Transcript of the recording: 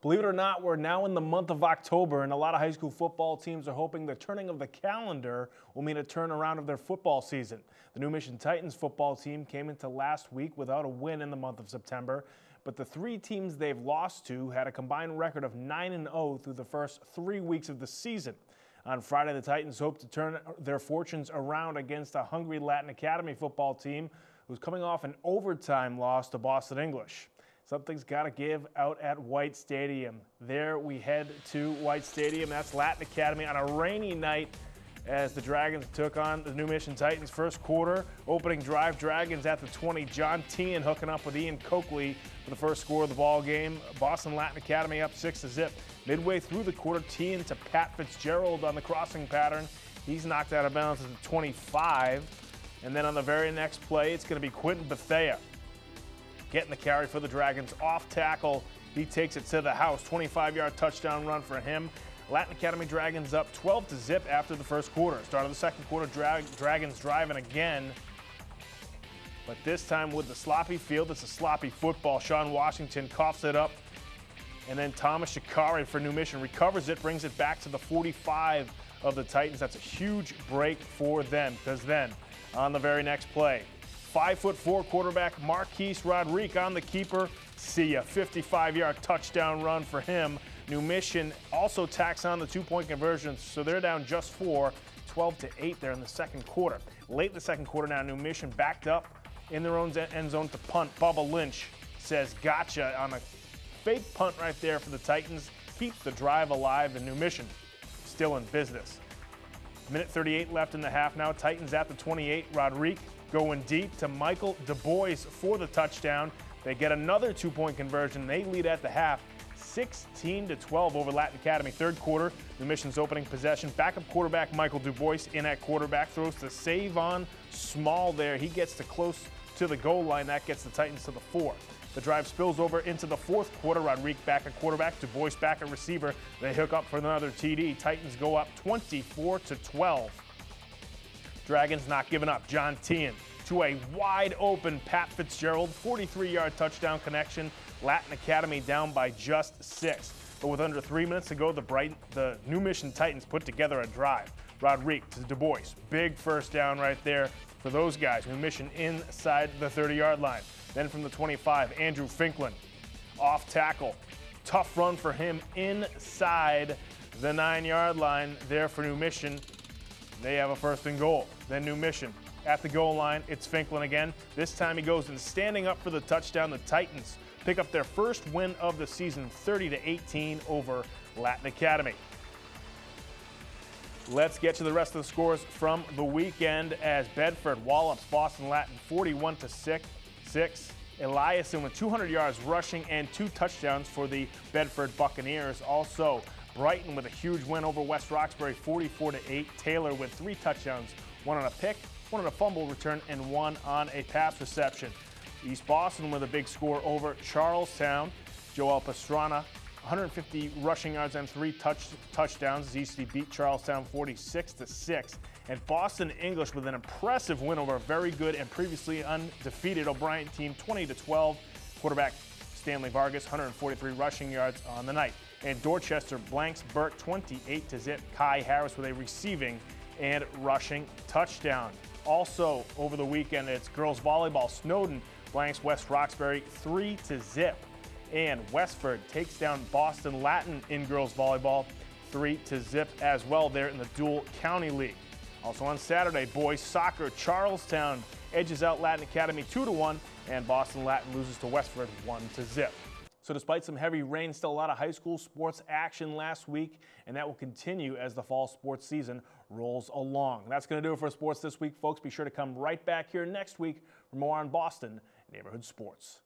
Believe it or not, we're now in the month of October, and a lot of high school football teams are hoping the turning of the calendar will mean a turnaround of their football season. The New Mission Titans football team came into last week without a win in the month of September, but the three teams they've lost to had a combined record of 9-0 through the first 3 weeks of the season. On Friday, the Titans hope to turn their fortunes around against a hungry Latin Academy football team who's coming off an overtime loss to Boston English. Something's got to give out at White Stadium. There we head to White Stadium. That's Latin Academy on a rainy night as the Dragons took on the New Mission Titans. First quarter, opening drive, Dragons at the 20. John Teehan hooking up with Ian Coakley for the first score of the ball game. Boston Latin Academy up 6-0. Midway through the quarter, Teehan to Pat Fitzgerald on the crossing pattern. He's knocked out of bounds at the 25. And then on the very next play, it's going to be Quentin Bethea getting the carry for the Dragons. Off tackle, he takes it to the house. 25-yard touchdown run for him. Latin Academy Dragons up 12-0 after the first quarter. Start of the second quarter, Dragons driving again. But this time with the sloppy field, it's a sloppy football. Sean Washington coughs it up. And then Thomas Shikari for New Mission recovers it, brings it back to the 45 of the Titans. That's a huge break for them, because then on the very next play, 5'4" quarterback Marquise Rodriguez on the keeper. See ya. 55-yard touchdown run for him. New Mission also tacks on the two-point conversion, so they're down just 4, 12-8 there in the second quarter. Late in the second quarter now, New Mission backed up in their own end zone to punt. Bubba Lynch says gotcha on a fake punt right there for the Titans. Keeps the drive alive, and New Mission still in business. Minute 38 left in the half now. Titans at the 28. Rodriguez going deep to Michael Du Bois for the touchdown. They get another two-point conversion. They lead at the half, 16-12 over Latin Academy. Third quarter, New Mission's opening possession. Backup quarterback Michael Du Bois in at quarterback, throws to Savon Small there. He gets to close to the goal line. That gets the Titans to the 4. The drive spills over into the fourth quarter. Rodriguez back at quarterback, Du Bois back at receiver. They hook up for another TD. Titans go up 24-12. Dragons not giving up. John Teehan to a wide open Pat Fitzgerald, 43-yard touchdown connection. Latin Academy down by just 6. But with under 3 minutes to go, the New Mission Titans put together a drive. Rodriguez to Du Bois. Big first down right there for those guys. New Mission inside the 30-yard line. Then from the 25, Andrew Finklin off tackle. Tough run for him inside the 9-yard line there for New Mission. They have a first and goal. Then New Mission at the goal line. It's Finklin again. This time he goes and standing up for the touchdown. The Titans pick up their first win of the season, 30-18 over Latin Academy. Let's get to the rest of the scores from the weekend as Bedford wallops Boston Latin 41-6. Eliason with 200 yards rushing and 2 touchdowns for the Bedford Buccaneers. Also, Brighton with a huge win over West Roxbury, 44-8. Taylor with 3 touchdowns, 1 on a pick, 1 on a fumble return, and 1 on a pass reception. East Boston with a big score over Charlestown. Joel Pastrana, 150 rushing yards and 3 touchdowns as East beat Charlestown 46-6. And Boston English with an impressive win over a very good and previously undefeated O'Brien team, 20-12. Quarterback Stanley Vargas, 143 rushing yards on the night. And Dorchester blanks Burke 28-0. Kai Harris with a receiving and rushing touchdown. Also over the weekend, it's girls volleyball. Snowden blanks West Roxbury 3-0. And Westford takes down Boston Latin in girls volleyball 3-0 as well there in the Dual County League. Also on Saturday, boys soccer, Charlestown edges out Latin Academy 2-1, and Boston Latin loses to Westford 1-0. So despite some heavy rain, still a lot of high school sports action last week, and that will continue as the fall sports season rolls along. That's going to do it for sports this week, folks. Be sure to come right back here next week for more on Boston Neighborhood Sports.